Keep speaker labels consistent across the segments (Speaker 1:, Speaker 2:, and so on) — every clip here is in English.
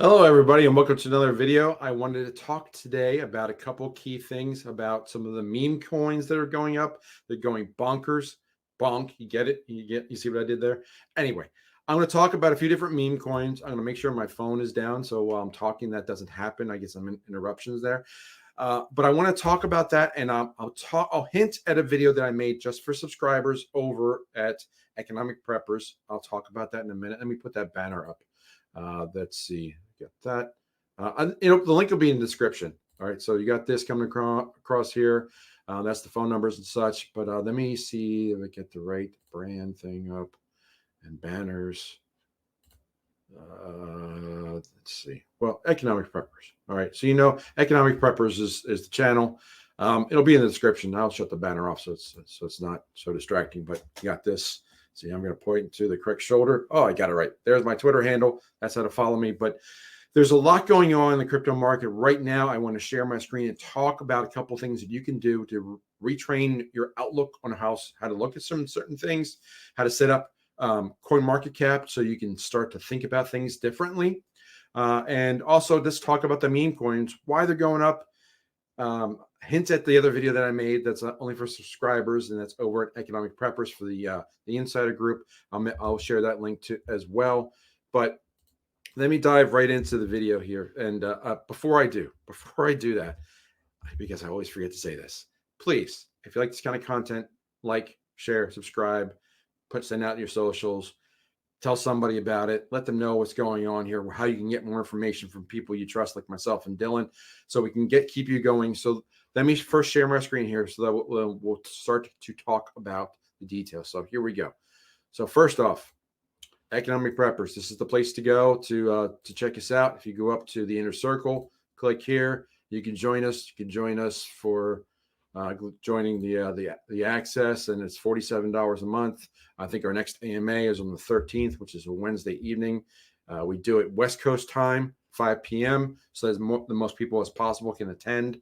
Speaker 1: Hello, everybody, and welcome to another video. I wanted to talk today about a couple key things about some of the meme coins that are going up. They're going bonkers. Bonk, you get it? You see what I did there? Anyway, I'm going to talk about a few different meme coins. I'm going to make sure my phone is down, so while I'm talking, that doesn't happen. I get some interruptions there. But I want to talk about that, and I'll hint at a video that I made just for subscribers over at EconomicPreppers. I'll talk about that in a minute. Let me put that banner up. Let's see, get that. The link will be in the description. All right, so you got this coming across here. That's the phone numbers and such. But let me see if I get the right brand thing up and banners. Let's see. Well, EconomicPreppers. All right, so EconomicPreppers is the channel. It'll be in the description. I'll shut the banner off so it's not so distracting. But you got this. See, I'm going to point to the correct shoulder. Oh, I got it right. There's my Twitter handle. That's how to follow me. But there's a lot going on in the crypto market right now. I want to share my screen and talk about a couple of things that you can do to retrain your outlook on how to look at some certain things, how to set up coin market cap so you can start to think about things differently. And also just talk about the meme coins, why they're going up. Hint at the other video that I made that's only for subscribers, and that's over at EconomicPreppers for the insider group. I'll share that link to as well. But let me dive right into the video here. And before I do that, because I always forget to say this, please, if you like this kind of content, like, share, subscribe, send out your socials. Tell somebody about it. Let them know what's going on here, how you can get more information from people you trust, like myself and Dylan, so we can keep you going. So let me first share my screen here so that we'll start to talk about the details. So here we go. So first off, EconomicPreppers. This is the place to go to check us out. If you go up to the inner circle, click here. You can join us. You can join us for joining the access, and it's $47 a month. I think our next AMA is on the 13th, which is a Wednesday evening. We do it West Coast time, 5 p.m. so as the most people as possible can attend.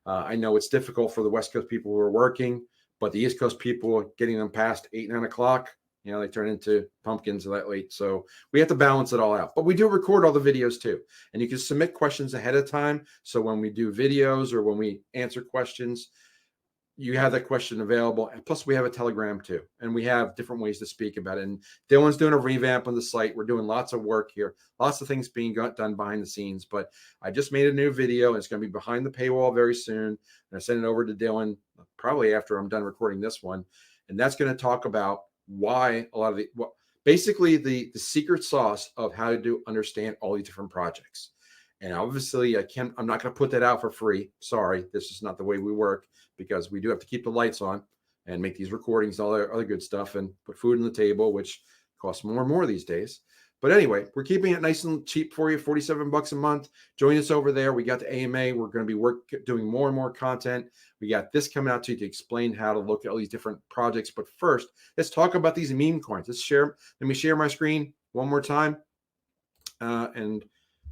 Speaker 1: I know it's difficult for the West Coast people who are working, but the East Coast people, getting them past 8, 9 o'clock, they turn into pumpkins that late. So we have to balance it all out. But we do record all the videos too. And you can submit questions ahead of time. So when we do videos or when we answer questions, you have that question available. And plus we have a Telegram too. And we have different ways to speak about it. And Dylan's doing a revamp on the site. We're doing lots of work here. Lots of things being done behind the scenes. But I just made a new video. And it's going to be behind the paywall very soon. And I send it over to Dylan probably after I'm done recording this one. And that's going to talk about why a lot of basically the secret sauce of how to understand all these different projects. And obviously I'm not going to put that out for free. Sorry, this is not the way we work, because we do have to keep the lights on and make these recordings, all that other good stuff, and put food on the table, which costs more and more these days. But anyway, we're keeping it nice and cheap for you, $47 a month. Join us over there. We got the AMA. We're going to be doing more and more content. We got this coming out to you to explain how to look at all these different projects. But first, let's talk about these meme coins. Let me share my screen one more time.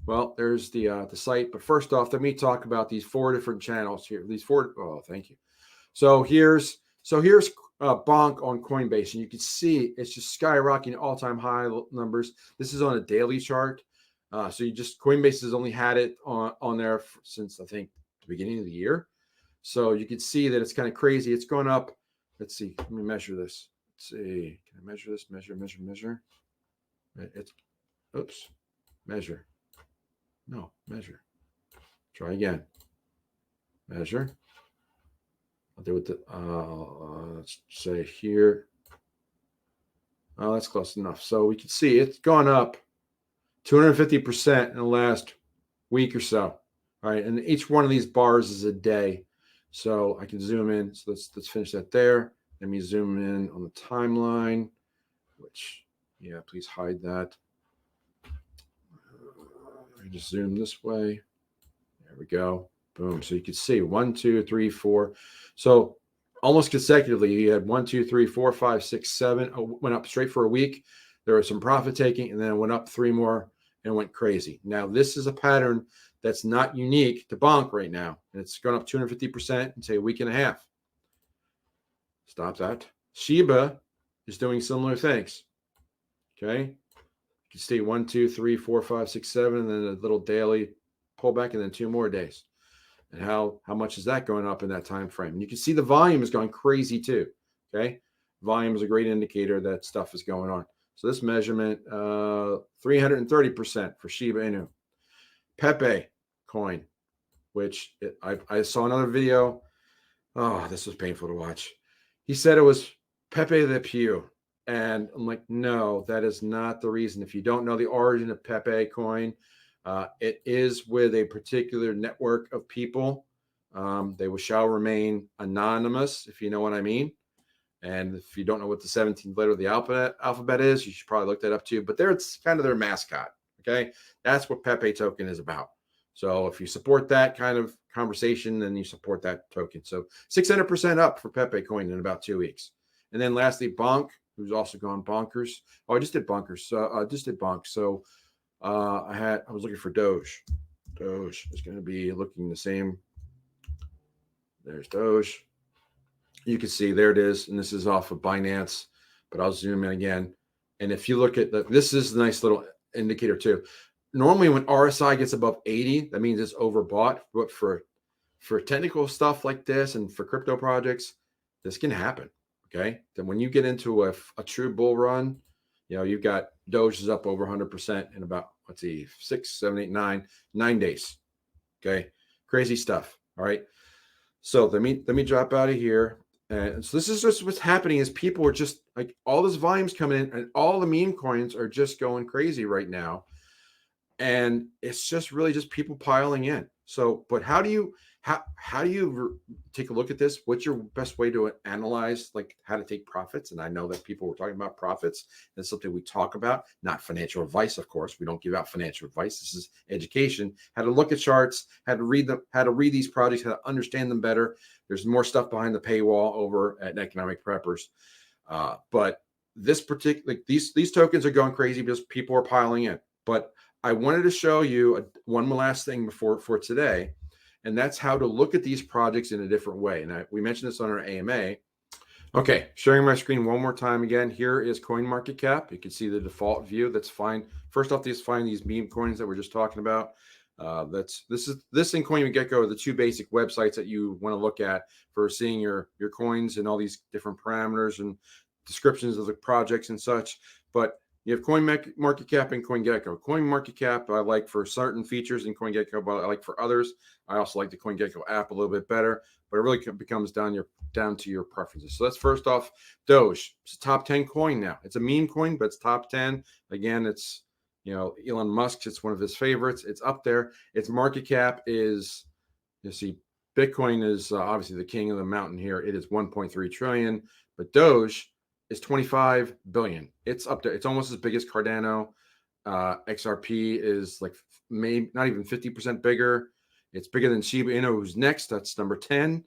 Speaker 1: Well, there's the site. But first off, let me talk about these 4 different channels here. Oh, thank you. So here's Bonk on Coinbase, and you can see it's just skyrocketing, all-time high numbers. This is on a daily chart. So Coinbase has only had it on there since I think the beginning of the year. So you can see that it's kind of crazy. It's gone up. Let's see. Let me measure this. Let's see. Can I measure this? Measure. Measure. No, measure. Try again. Measure. I'll do it. Let's say here. Oh, that's close enough. So we can see it's gone up 250% in the last week or so. All right, and each one of these bars is a day. So I can zoom in. So let's finish that there. Let me zoom in on the timeline, which, yeah, please hide that. I just zoom this way. There we go. Boom. So you can see 1, 2, 3, 4. So almost consecutively, you had 1, 2, 3, 4, 5, 6, 7. Went up straight for a week. There was some profit taking, and then it went up 3 more and went crazy. Now, this is a pattern that's not unique to Bonk right now. And it's gone up 250% in, say, a week and a half. Stop that. Shib is doing similar things. Okay. can see 1, 2, 3, 4, 5, 6, 7, and then a little daily pullback, and then 2 more days. And how much is that going up in that time frame? And you can see the volume is going crazy too. Okay, volume is a great indicator that stuff is going on. So this measurement, 330% for Shiba Inu. Pepe coin, which I saw another video. Oh, this was painful to watch. He said it was Pepe the Pew. And I'm like, no, that is not the reason. If you don't know the origin of Pepe coin, it is with a particular network of people. They shall remain anonymous, if you know what I mean. And if you don't know what the 17th letter of the alphabet is, you should probably look that up too. But it's kind of their mascot. Okay, that's what Pepe token is about. So if you support that kind of conversation, then you support that token. So 600% up for Pepe coin in about 2 weeks. And then lastly, Bonk, who's also gone bonkers. Oh, I just did bonkers. So I just did Bonk. So I was looking for Doge. Doge is going to be looking the same. There's Doge. You can see there it is, and this is off of Binance, but I'll zoom in again. And if you look at this is a nice little indicator too. Normally when RSI gets above 80, that means it's overbought. But for technical stuff like this and for crypto projects, this can happen. Okay, then when you get into a true bull run, you know, you've got Doge is up over 100% in about, let's see, 6, 7, 8, 9 days. Okay, crazy stuff. All right, so let me drop out of here. And so this is just what's happening is people are just like all this volume's coming in and all the meme coins are just going crazy right now. And it's just really just people piling in. So, but how do you take a look at this? What's your best way to analyze like how to take profits? And I know that people were talking about profits. That's something we talk about, not financial advice. Of course, we don't give out financial advice. This is education, how to look at charts, how to read them, how to read these projects, how to understand them better. There's more stuff behind the paywall over at Economic Preppers. But this particular, these tokens are going crazy because people are piling in. But I wanted to show you one last thing for today, and that's how to look at these projects in a different way. And we mentioned this on our AMA. Okay, sharing my screen one more time again. Here is CoinMarketCap. You can see the default view. That's fine. First off, find these meme coins that we're just talking about. This and CoinGecko are the two basic websites that you want to look at for seeing your coins and all these different parameters and descriptions of the projects and such. But you have CoinMarketCap and CoinGecko. CoinMarketCap I like for certain features in CoinGecko, but I like for others. I also like the CoinGecko app a little bit better, but it really becomes down to your preferences. So that's first off, Doge. It's a top 10 coin now. It's a meme coin, but it's top 10. Again, it's, you know, Elon Musk, it's one of his favorites. It's up there. Its market cap is, you see, Bitcoin is obviously the king of the mountain here. It is 1.3 trillion, but Doge is 25 billion. It's up there. It's almost as big as Cardano. XRP is like maybe not even 50% bigger. It's bigger than Shiba Inu, who's next. That's number 10.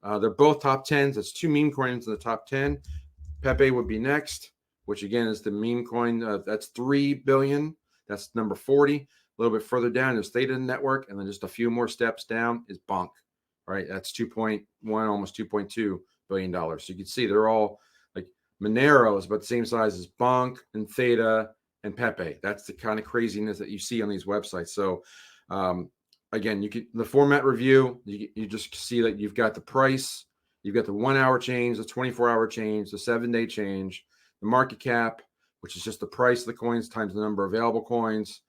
Speaker 1: They're both top 10s. That's two meme coins in the top 10. Pepe would be next, which again is the meme coin. That's 3 billion. That's number 40. A little bit further down is Theta Network, and then just a few more steps down is Bonk. All right, that's 2.1, almost 2.2 billion dollars. So you can see they're all like Monero is about the same size as Bonk and Theta and Pepe. That's the kind of craziness that you see on these websites. So again, the format review, you just see that you've got the price, you've got the 1 hour change, the 24-hour change, the 7-day change, the market cap, which is just the price of the coins times the number of available coins,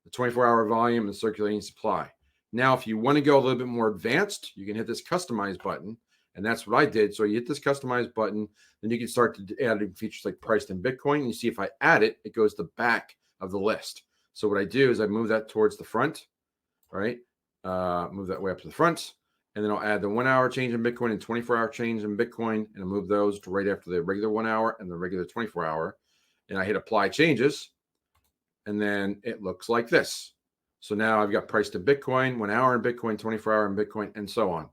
Speaker 1: the 24-hour volume, and the circulating supply. Now, if you want to go a little bit more advanced, you can hit this customize button. And that's what I did. So you hit this customize button, then you can start to add features like priced in Bitcoin. And you see if I add it, it goes to the back of the list. So what I do is I move that towards the front, right? Move that way up to the front. And then I'll add the 1 hour change in Bitcoin and 24-hour change in Bitcoin. And I'll move those to right after the regular 1 hour and the regular 24-hour. And I hit apply changes. And then it looks like this. So now I've got priced in Bitcoin, 1 hour in Bitcoin, 24-hour in Bitcoin, and so on.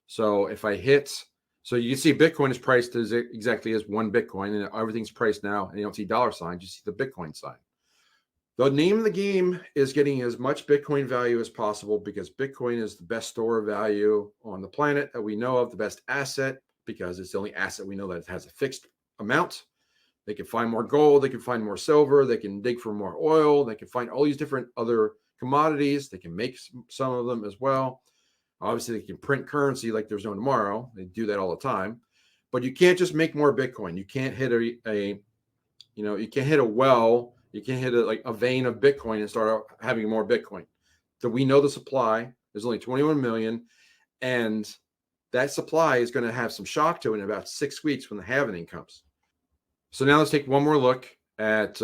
Speaker 1: So if I hit, so you can see Bitcoin is priced as exactly as 1 Bitcoin, and everything's priced now, and you don't see dollar signs, you see the Bitcoin sign. The name of the game is getting as much Bitcoin value as possible because Bitcoin is the best store of value on the planet that we know of, the best asset, because it's the only asset we know that it has a fixed amount. They can find more gold. They can find more silver. They can dig for more oil. They can find all these different other commodities. They can make some of them as well. Obviously, they can print currency like there's no tomorrow. They do that all the time. But you can't just make more Bitcoin. You can't hit you can't hit a well. You can't hit a vein of Bitcoin and start having more Bitcoin. So we know the supply is only 21 million, and that supply is going to have some shock to it in about 6 weeks when the halving comes. So now let's take one more look at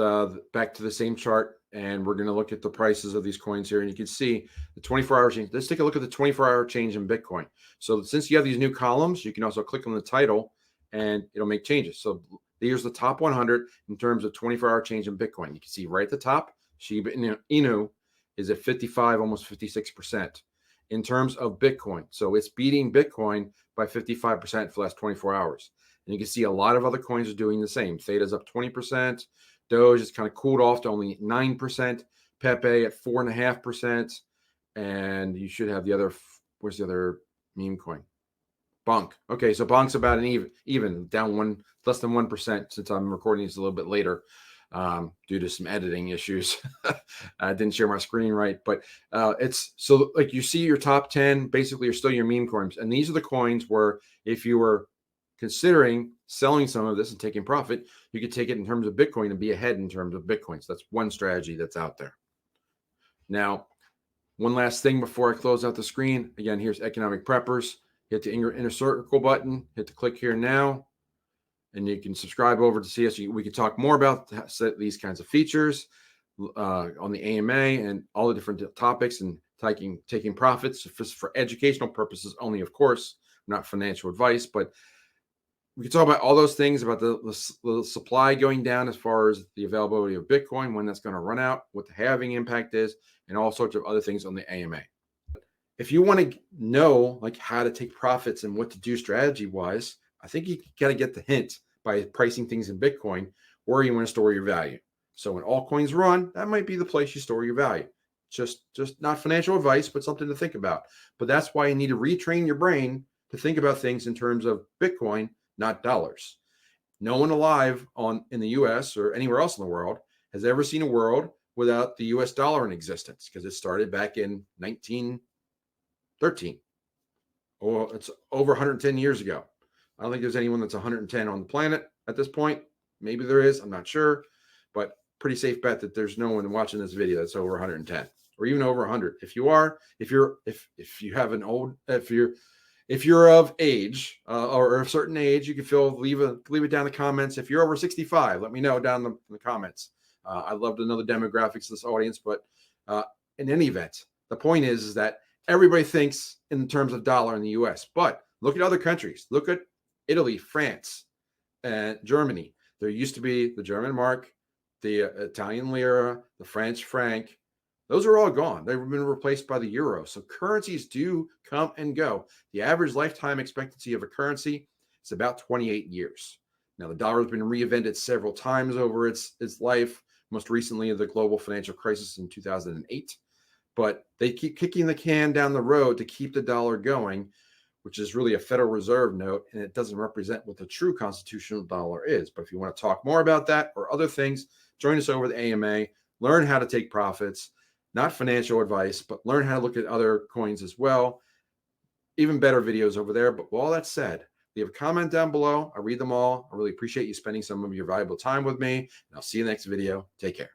Speaker 1: back to the same chart, and we're going to look at the prices of these coins here. And you can see the 24-hour change. Let's take a look at the 24-hour change in Bitcoin. So since you have these new columns, you can also click on the title and it'll make changes. So here's the top 100 in terms of 24-hour change in Bitcoin. You can see right at the top, Shib Inu is at 55, almost 56% in terms of Bitcoin. So it's beating Bitcoin by 55% for the last 24 hours. And you can see a lot of other coins are doing the same. Theta's up 20%. Doge is kind of cooled off to only 9%. Pepe at 4.5%. And you should have the other, where's the other meme coin? Bonk. Okay, so Bonk's about an even down less than 1% since I'm recording this a little bit later due to some editing issues. I didn't share my screen right, but it's so like you see your top 10 basically are still your meme coins. And these are the coins where if you were considering selling some of this and taking profit, you could take it in terms of Bitcoin and be ahead in terms of Bitcoins. That's one strategy that's out there. Now, one last thing before I close out the screen. Again, here's EconomicPreppers. Hit the inner circle button, hit the click here now, and you can subscribe over to see us. We can talk more about these kinds of features on the AMA and all the different topics and taking profits for educational purposes only, of course, not financial advice, but we can talk about all those things about the supply going down as far as the availability of Bitcoin, when that's going to run out, what the halving impact is, and all sorts of other things on the AMA. If you want to know like how to take profits and what to do strategy wise, I think you got to get the hint by pricing things in Bitcoin where you want to store your value. So when altcoins run, that might be the place you store your value. Just not financial advice, but something to think about. But that's why you need to retrain your brain to think about things in terms of Bitcoin, not dollars. No one alive in the US or anywhere else in the world has ever seen a world without the US dollar in existence, because it started back in 1913. Well, it's over 110 years ago. I don't think there's anyone that's 110 on the planet at this point. Maybe there is, I'm not sure, but pretty safe bet that there's no one watching this video that's over 110 or even over 100. If you are, if you have an old, if you're of age or a certain age, you can leave it down in the comments. If you're over 65, let me know down in the comments. I'd love to know the demographics of this audience, but in any event, the point is that everybody thinks in terms of dollar in the US, but look at other countries. Look at Italy, France, and Germany. There used to be the German mark, the Italian lira, the French franc. Those are all gone. They've been replaced by the euro. So currencies do come and go. The average lifetime expectancy of a currency is about 28 years. Now, the dollar has been reinvented several times over its life, most recently the global financial crisis in 2008. But they keep kicking the can down the road to keep the dollar going, which is really a Federal Reserve note, and it doesn't represent what the true constitutional dollar is. But if you want to talk more about that or other things, join us over the AMA, learn how to take profits, not financial advice, but learn how to look at other coins as well. Even better videos over there. But with all that said, leave a comment down below. I read them all. I really appreciate you spending some of your valuable time with me, and I'll see you in the next video. Take care.